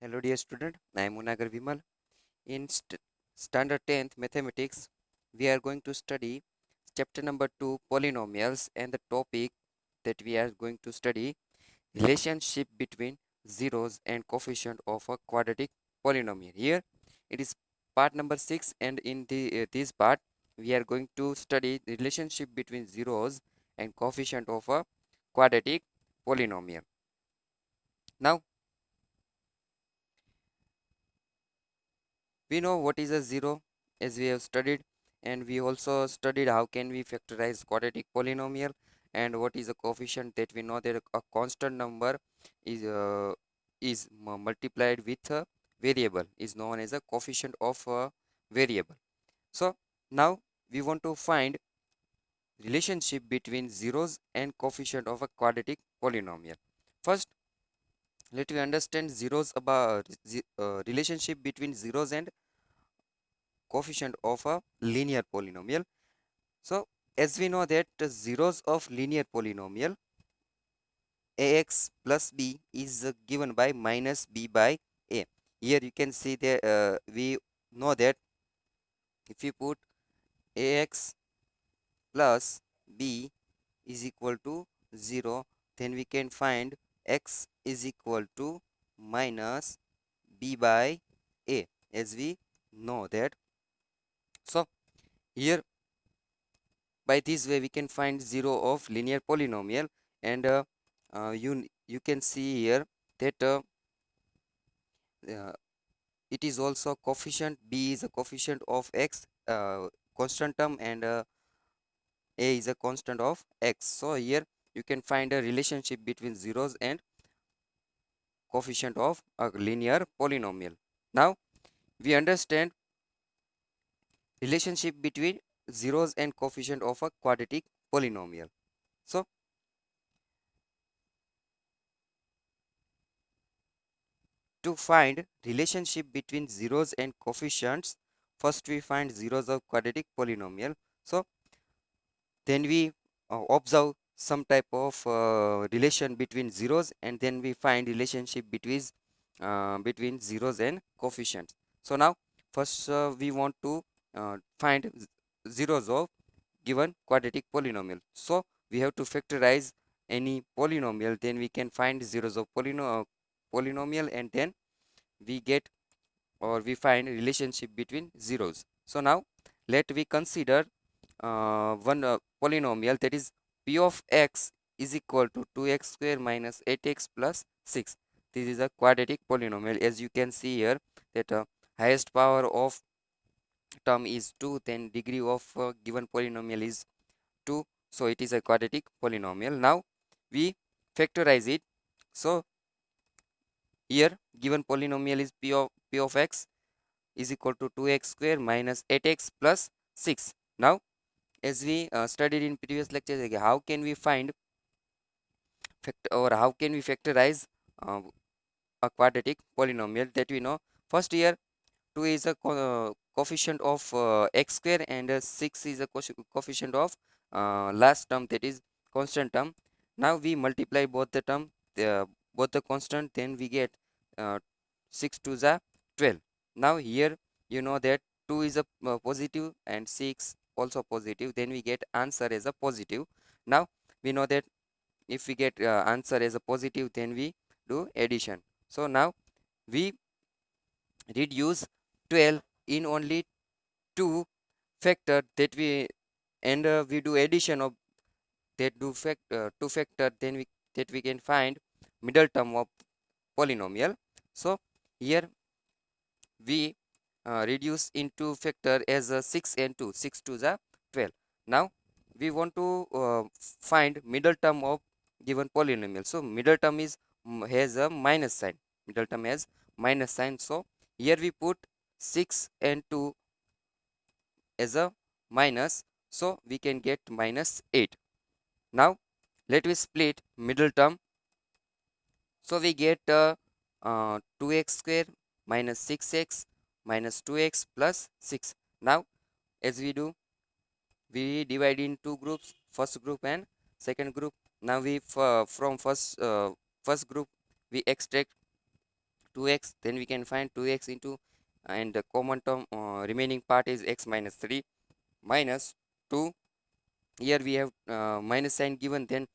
Hello dear student, I am Munagar Vimal. In standard 10th mathematics, we are going to study chapter number 2 polynomials, and the topic that we are going to study relationship between zeros and coefficient of a quadratic polynomial. Here it is part number 6, and in this part we are going to study the relationship between zeros and coefficient of a quadratic polynomial. Now we know what is a zero as we have studied, and we also studied how can we factorize quadratic polynomial, and what is a coefficient. That we know that a constant number is multiplied with a variable is known as a coefficient of a variable. So now we want to find relationship between zeros and coefficient of a quadratic polynomial. First, let me understand zeros about relationship between zeros and coefficient of a linear polynomial. So as we know that the zeros of linear polynomial ax plus b is given by minus b by a. Here you can see that we know that if you put ax plus b is equal to 0, then we can find x is equal to minus b by a, as we know that. So here by this way we can find 0 of linear polynomial, and you can see here that uh, it is also coefficient. B is a coefficient of x, constant term, and a is a constant of x. So here you can find a relationship between zeros and coefficient of a linear polynomial. Now we understand relationship between zeros and coefficient of a quadratic polynomial. So to find relationship between zeros and coefficients, first we find zeros of quadratic polynomial. So then we observe some type of relation between zeros, and then we find relationship between zeros and coefficients. So now first we want to find zeros of given quadratic polynomial. So we have to factorize any polynomial, then we can find zeros of polynomial, and then we get or we find relationship between zeros. So now let we consider one polynomial, that is p of x is equal to 2x square minus 8x plus 6. This is a quadratic polynomial. As you can see here that highest power of term is 2, then degree of given polynomial is 2, so it is a quadratic polynomial. Now we factorize it. So here given polynomial is p of x is equal to 2x square minus 8x plus 6. Now as we studied in previous lectures, how can we find how can we factorize uh, a quadratic polynomial, that we know. First here 2 is a coefficient of x square, and 6 is a coefficient of last term, that is constant term. Now we multiply both the term, both the constant, then we get uh, 6 to the 12. Now here you know that 2 is a positive and 6 also positive, then we get answer as a positive. Now we know that if we get answer as a positive, then we do addition. So now we reduce 12 in only two factor, that we and we do addition of that two factor, then we can find middle term of polynomial. So here we reduce into factor as a 6 and 2, 6 to the 12. Now we want to find middle term of given polynomial. So middle term is has a minus sign. Middle term has minus sign. So here we put 6 and 2 as a minus, so we can get minus 8. Now let me split middle term. So we get 2x square minus 6x minus 2x plus 6. Now as we do, we divide in two groups, first group and second group. Now we from first group we extract 2x, then we can find 2x into, and the common term remaining part is x minus 3 minus 2. Here we have minus sign given, then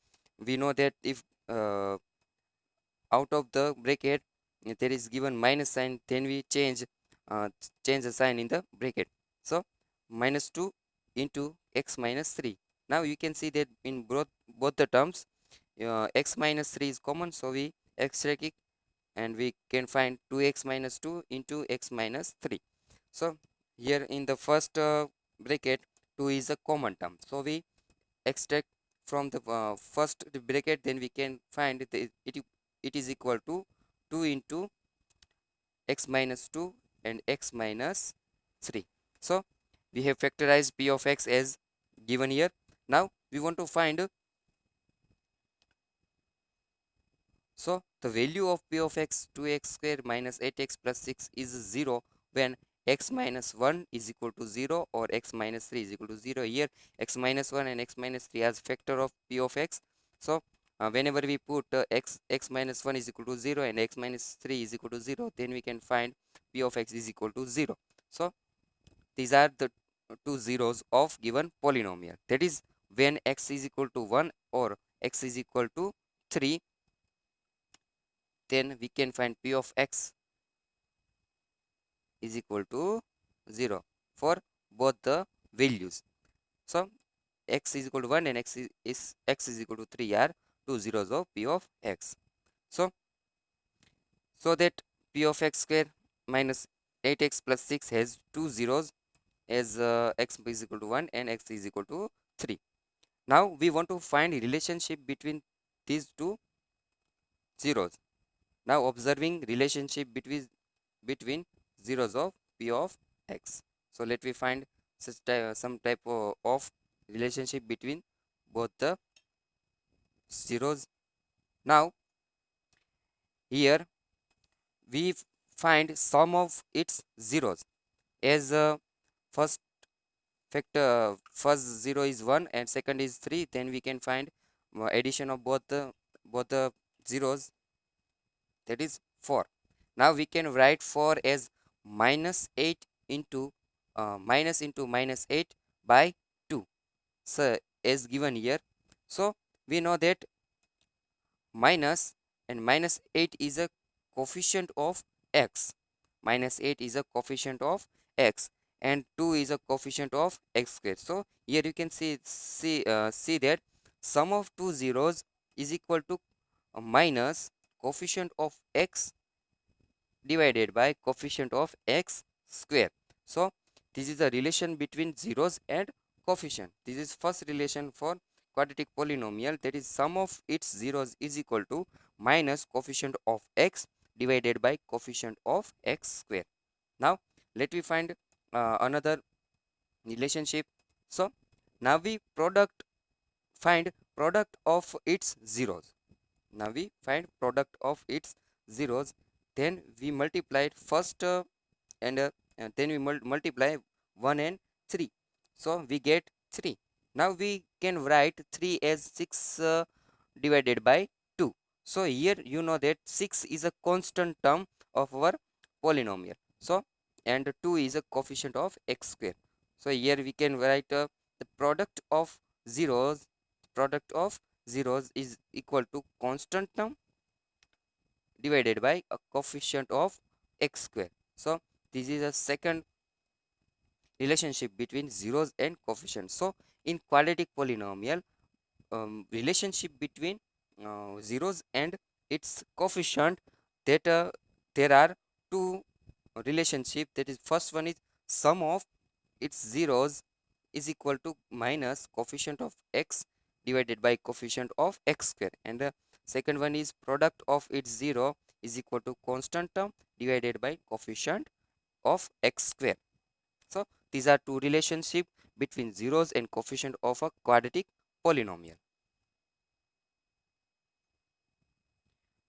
we know that if out of the bracket there is given minus sign, then we change the sign in the bracket. So minus 2 into x minus 3. Now you can see that in both the terms x minus 3 is common, so we extract it and we can find 2x minus 2 into x minus 3. So here in the first bracket 2 is a common term, so we extract from the first bracket, then we can find it is equal to 2 into x minus 2 and x minus 3. So we have factorized p of x as given here. Now we want to find, so the value of p of x 2x square minus 8x plus 6 is 0 when x minus 1 is equal to 0 or x minus 3 is equal to 0. Here x minus 1 and x minus 3 as factor of p of x. So whenever we put x minus 1 is equal to 0 and x minus 3 is equal to 0, then we can find p of x is equal to 0. So these are the two zeros of given polynomial. That is, when x is equal to 1 or x is equal to 3, then we can find p of x is equal to 0 for both the values. So x is equal to 1 and x is equal to 3 are two zeros of p of x. So that p of x square minus 8x plus 6 has two zeros as x is equal to 1 and x is equal to 3. Now we want to find a relationship between these two zeros. Now observing relationship between zeros of p of x. So let me find some type of relationship between both the zeros. Now here we find sum of its zeros as first first zero is 1 and second is 3, then we can find addition of both the zeros, that is 4. Now we can write 4 as minus 8 into minus 8 by 2, so as given here. So we know that minus and minus 8 is a coefficient of x. Minus 8 is a coefficient of x and 2 is a coefficient of x square. So here you can see that sum of two zeros is equal to minus coefficient of x divided by coefficient of x square. So this is the relation between zeros and coefficient. This is first relation for quadratic polynomial, that is sum of its zeros is equal to minus coefficient of x divided by coefficient of x square. Now let me find another relationship. So now we find product of its zeros. Now we find product of its zeros, then we multiply it first and then we multiply 1 and 3, so we get 3. Now we can write 3 as 6 divided by 2. So here you know that 6 is a constant term of our polynomial, so and 2 is a coefficient of x square. So here we can write the zeros product of zeros is equal to constant term divided by a coefficient of x square. So this is a second relationship between zeros and coefficients. So in quadratic polynomial, relationship between zeros and its coefficient, that there are two relationship, that is first one is sum of its zeros is equal to minus coefficient of x divided by coefficient of x square, and the second one is product of its zero is equal to constant term divided by coefficient of x square. So these are two relationship between zeros and coefficient of a quadratic polynomial.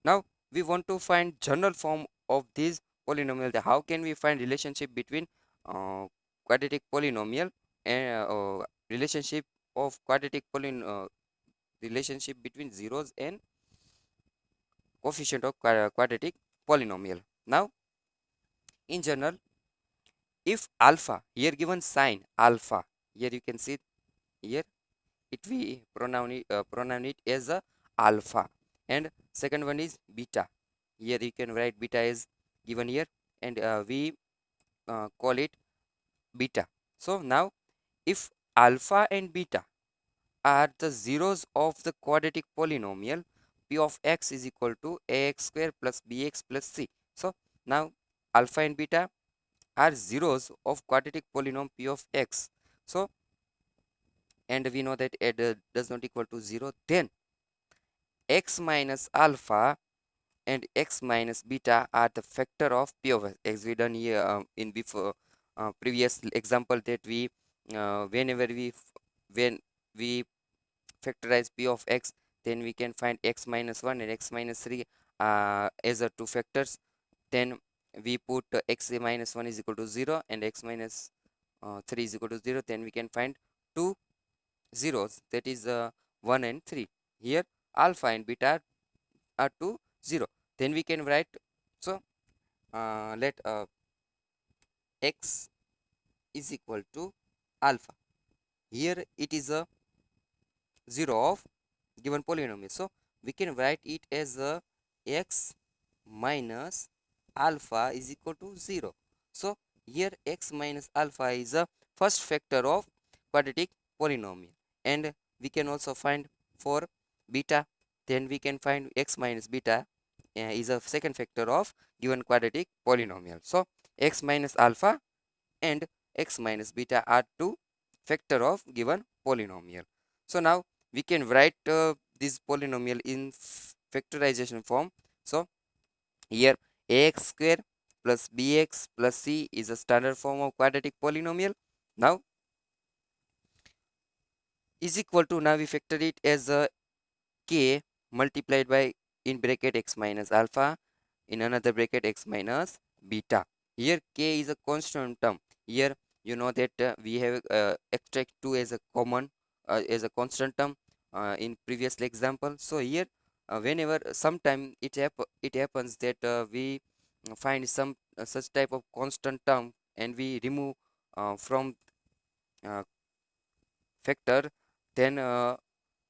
Now we want to find general form of this polynomial. How can we find relationship between quadratic polynomial and relationship of relationship between zeros and coefficient of quadratic polynomial? Now, in general, if alpha, here given sign alpha, here you can see, here it we pronoun it as a alpha, and second one is beta. Here you can write beta is given here, and we call it beta. So now, if alpha and beta are the zeros of the quadratic polynomial, p of x is equal to ax square plus bx plus c. So now, alpha and beta are zeros of quadratic polynomial p of x. So, and we know that it does not equal to 0, then x minus alpha and x minus beta are the factor of p of x. We done here in before previous example that we whenever when we factorize p of x, then we can find x minus 1 and x minus 3 as a two factors. Then we put x minus 1 is equal to 0 and x minus 3 is equal to 0. Then we can find two zeros, that is 1 and 3. Here alpha and beta are to 0. Then we can write, so let x is equal to alpha. Here it is a 0 of given polynomial, so we can write it as a x minus alpha is equal to 0. So here x minus alpha is a first factor of quadratic polynomial, and we can also find for beta, then we can find x minus beta is a second factor of given quadratic polynomial. So x minus alpha and x minus beta are two factor of given polynomial. So now we can write this polynomial in factorization form. So here ax square plus bx plus c is a standard form of quadratic polynomial. Now is equal to, now we factor it as a k multiplied by in bracket x minus alpha, in another bracket x minus beta. Here k is a constant term. Here you know that we have extract 2 as a common as a constant term in previous example. So here whenever sometime it happens that we find some such type of constant term and we remove from uh, factor, then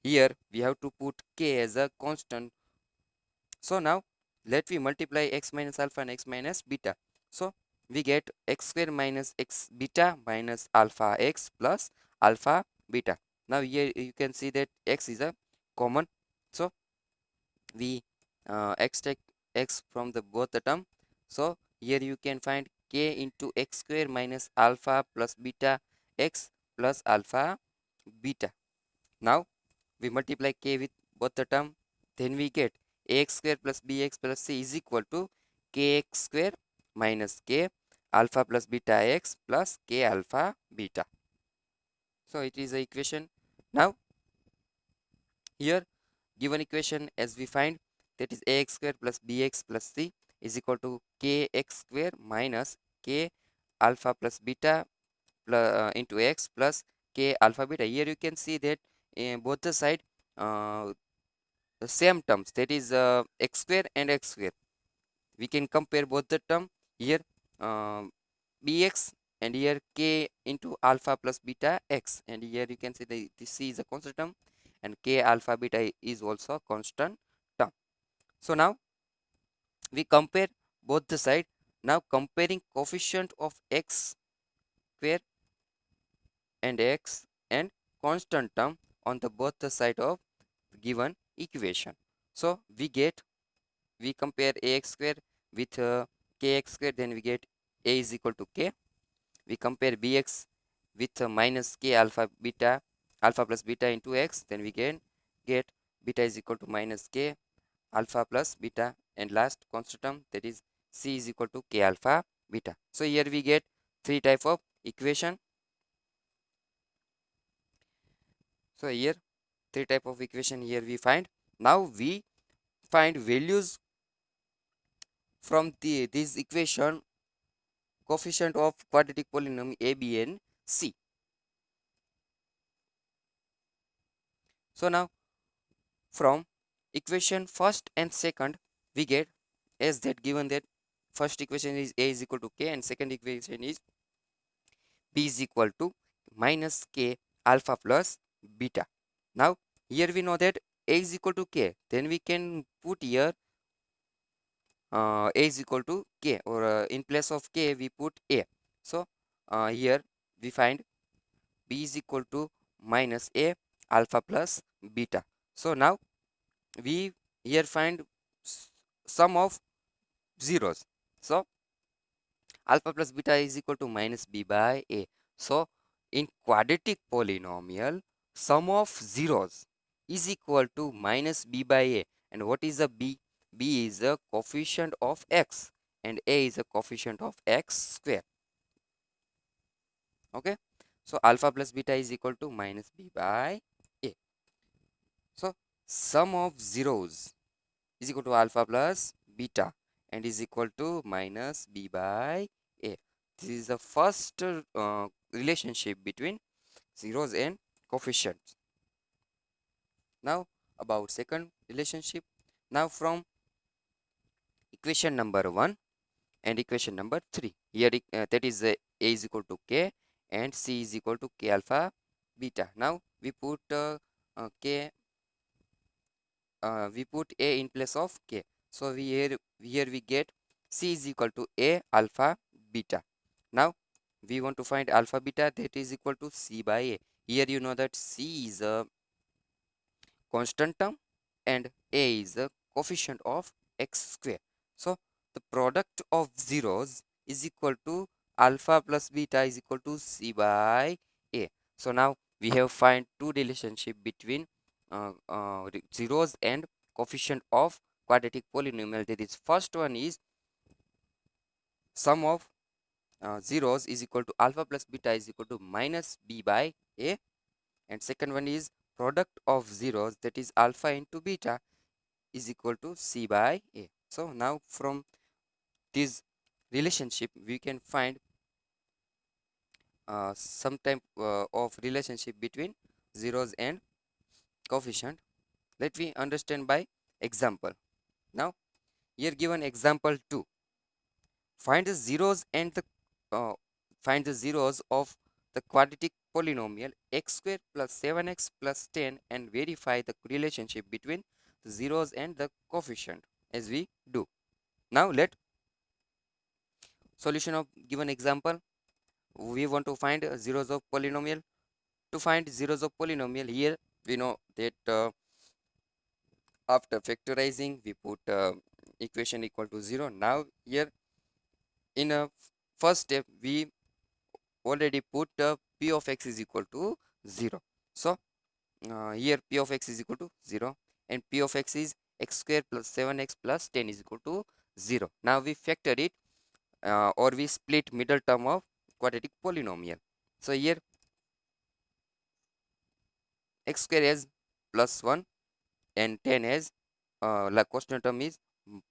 here we have to put k as a constant. So now let we multiply x minus alpha and x minus beta. So we get x square minus x beta minus alpha x plus alpha beta. Now here you can see that x is a common. So we extract x from the both the term. So here you can find k into x square minus alpha plus beta x plus alpha beta. Now we multiply k with both the term, then we get ax square plus bx plus c is equal to kx square minus k alpha plus beta x plus k alpha beta. So it is the equation. Now here given equation as we find, that is ax square plus bx plus c is equal to kx square minus k alpha plus beta plus, into x plus k alpha beta. Here you can see that in both the side the same terms, that is x square and x square. We can compare both the term here, uh, bx, and here k into alpha plus beta x, and here you can see the c is a constant term and k alpha beta is also a constant term. So now we compare both the side. Now comparing coefficient of x square and x and constant term on the both the side of given equation. So we compare ax square with kx square, then we get a is equal to k. We compare bx with minus k alpha plus beta into x, then we can get beta is equal to minus k alpha plus beta, and last constant term, that is c is equal to k alpha beta. So here we get three type of equation. So here three type of equation here we find. Now we find values from this equation coefficient of quadratic polynomial a, b and c. So now from equation first and second we get as that given that first equation is a is equal to k, and second equation is b is equal to minus k alpha plus beta. Now here we know that a is equal to k, then we can put here a is equal to k, or in place of k we put a. So here we find b is equal to minus a alpha plus beta. So now we here find sum of zeros. So alpha plus beta is equal to minus b by a. So in quadratic polynomial, sum of zeros is equal to minus b by a. And what is a b? B is a coefficient of x, and a is a coefficient of x square. Okay, so alpha plus beta is equal to minus b by a. So sum of zeros is equal to alpha plus beta and is equal to minus b by a. This is the first relationship between zeros and coefficients. Now about second relationship. Now from equation number 1 and equation number 3. Here that is a is equal to k and c is equal to k alpha beta. Now k we put a in place of k. So here we get c is equal to a alpha beta. Now we want to find alpha beta, that is equal to c by a. Here you know that c is a constant term and a is a coefficient of x square. So the product of zeros is equal to alpha plus beta is equal to c by a. So now we have find two relationship between zeros and coefficient of quadratic polynomial. That is, first one is sum of zeros is equal to alpha plus beta is equal to minus b by a, and second one is product of zeros, that is alpha into beta, is equal to c by a. So now from this relationship we can find some type of relationship between zeros and coefficient. Let me understand by example. Now here given example 2, find the zeros and the uh, find the zeros of the quadratic polynomial x square plus 7x plus 10 and verify the relationship between the zeros and the coefficient as we do. Now let solution of given example. We want to find zeros of polynomial. To find zeros of polynomial, here we know that after factorizing we put equation equal to 0. Now here in a first step we already put p of x is equal to 0. So here p of x is equal to 0 and p of x is x square plus 7x plus 10 is equal to 0. Now we factor it or we split middle term of quadratic polynomial. So here x square is plus 1 and 10 as like constant term is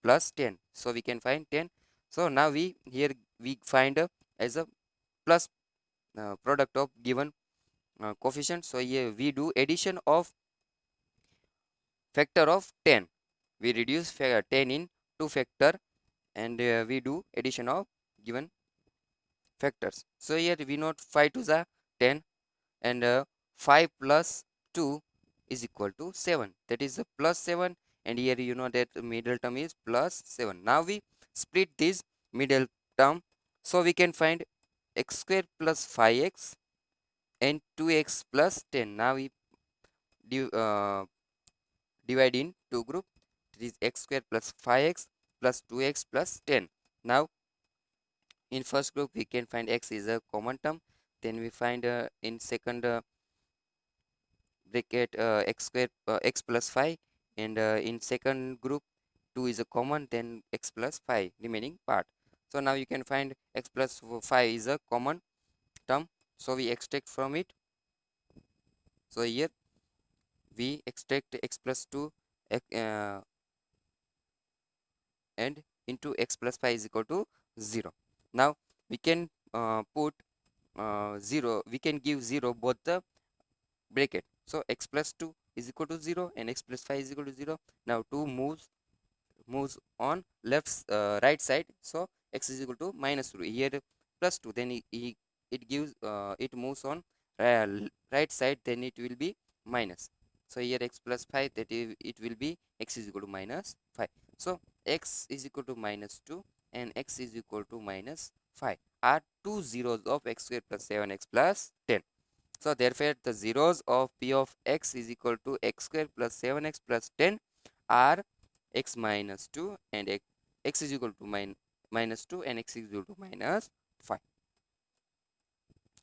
plus 10. So we can find 10. So now we here we find as a plus product of given coefficient. So here we do addition of factor of 10. We reduce 10 in 2 factor and we do addition of given factors. So here we note 5 to the 10 and 5 plus 2 is equal to 7. That is plus 7, and here you know that the middle term is plus 7. Now we split this middle term, so we can find x square plus 5x and 2x plus 10. Now we divide in two group. It is x square plus 5x plus 2x plus 10. Now in first group we can find x is a common term. Then we find in second bracket x square x plus 5, and in second group 2 is a common, then x plus 5 remaining part. So now you can find x plus 5 is a common term, so we extract from it. So here we extract x plus 2 and into x plus 5 is equal to 0. Now we can put 0, we can give 0 both the bracket. So x plus 2 is equal to 0 and x plus 5 is equal to 0. Now 2 moves on right side, so x is equal to minus 2. Here plus 2, then it gives it moves on right side, then it will be minus. So here x plus 5, that is, it will be x is equal to minus 5. So x is equal to minus 2 and x is equal to minus 5 are two zeros of x square plus 7x plus 10. So therefore the zeros of p of x is equal to x square plus 7x plus 10 are x minus 2 and x is equal to minus 2 and x is equal to minus 5.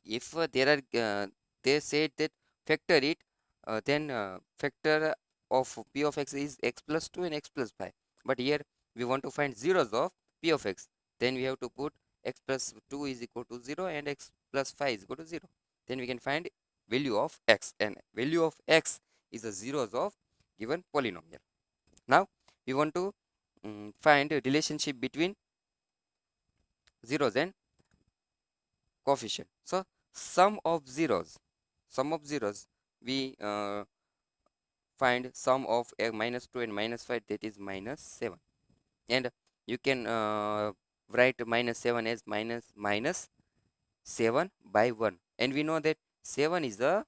If there are they said that factor it, then factor of p of x is x plus 2 and x plus 5. But here we want to find zeros of p of x, then we have to put x plus 2 is equal to 0 and x plus 5 is equal to 0. Then we can find value of x, and value of x is the zeros of given polynomial. Now we want to find a relationship between zeros and coefficient. So sum of zeros, we find sum of minus 2 and minus 5, that is minus 7. And you can write minus 7 as minus 7 by 1. And we know that 7 is the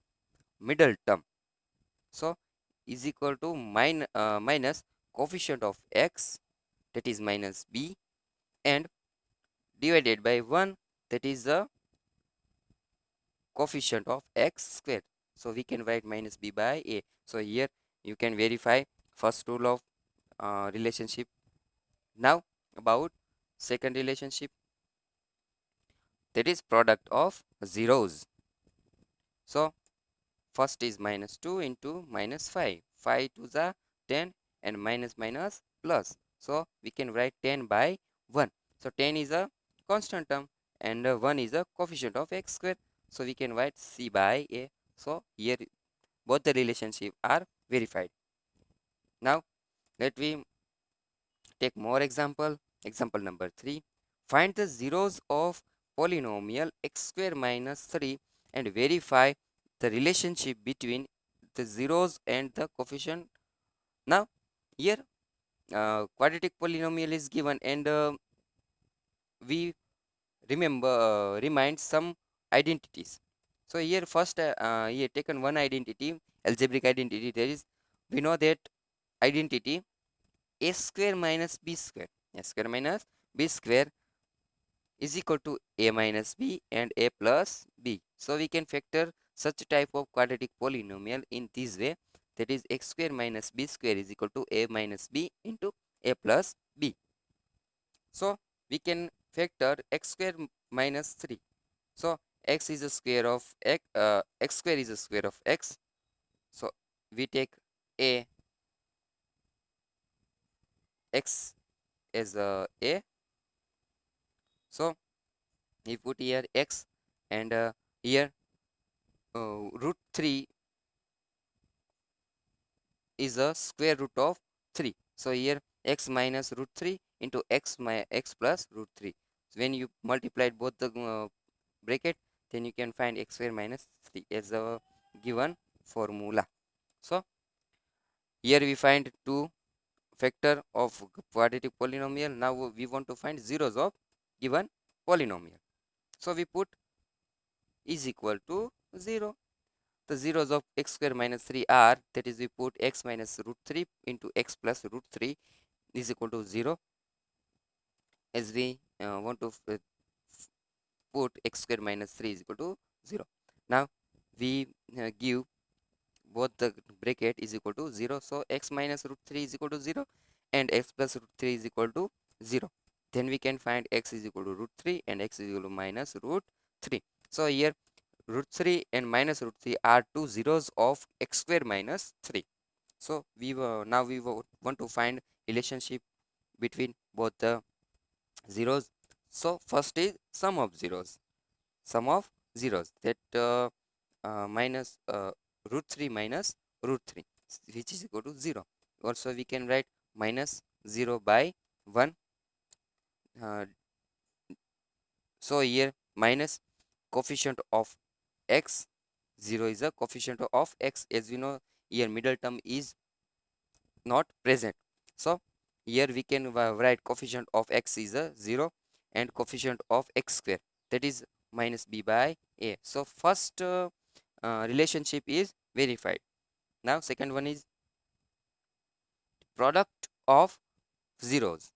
middle term. So is equal to minus coefficient of x, that is minus b, and divided by 1, that is the coefficient of x squared. So we can write minus b by a. So here you can verify first rule of relationship. Now about second relationship, that is product of zeros. So first is minus 2 into minus 5. 5 to the 10 and minus minus plus. So we can write 10 by 1. So 10 is a constant term and 1 is a coefficient of x square. So we can write c by a. So here both the relationship are verified. Now let we take more example. Example number 3. Find the zeros of polynomial x square minus 3 and verify the relationship between the zeros and the coefficient. Now here quadratic polynomial is given, and we remind some identities. So here first here taken one identity, algebraic identity. There is, we know that identity a square minus b square, a square minus b square is equal to a minus b and a plus b. So we can factor such type of quadratic polynomial in this way, that is x square minus b square is equal to a minus b into a plus b. So we can factor x square minus 3. So x is a square of x, x square is a square of x. So we take a x as a. So we put here x, and here root 3 is a square root of 3. So here x minus root 3 into x plus root 3. So when you multiply both the bracket, then you can find x square minus 3 as a given formula. So here we find two factor of quadratic polynomial. Now we want to find zeros of given polynomial. So we put is equal to 0. The zeros of x square minus 3 are, that is we put x minus root 3 into x plus root 3 is equal to 0, as we want to put x square minus 3 is equal to 0. Now we give both the bracket is equal to 0. So x minus root 3 is equal to 0 and x plus root 3 is equal to 0. Then we can find x is equal to root 3 and x is equal to minus root 3. So here root 3 and minus root 3 are two zeros of x square minus 3. So we now we want to find relationship between both the zeros. So first is sum of zeros. Sum of zeros, that minus root 3 minus root 3, which is equal to 0. Also we can write minus 0 by 1. uh, so here minus coefficient of x, 0 is a coefficient of x, as we know here middle term is not present. So here we can write coefficient of x is a 0, and coefficient of x square, that is minus b by a. So first relationship is verified. Now second one is product of zeros.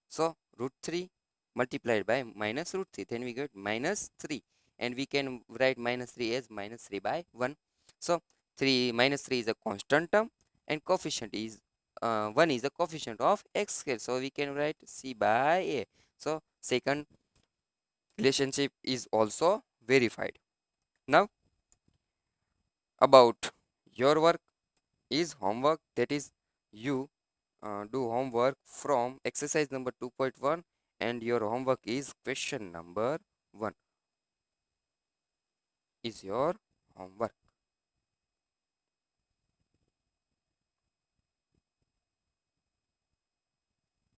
So root 3 multiplied by minus root 3, then we get minus 3, and we can write minus 3 as minus 3 by 1. So 3 minus 3 is a constant term, and coefficient is 1 is a coefficient of x square, so we can write c by a. So second relationship is also verified. Now about your work is homework, that is you do homework from exercise number 2.1, and your homework is question number 1 is your homework.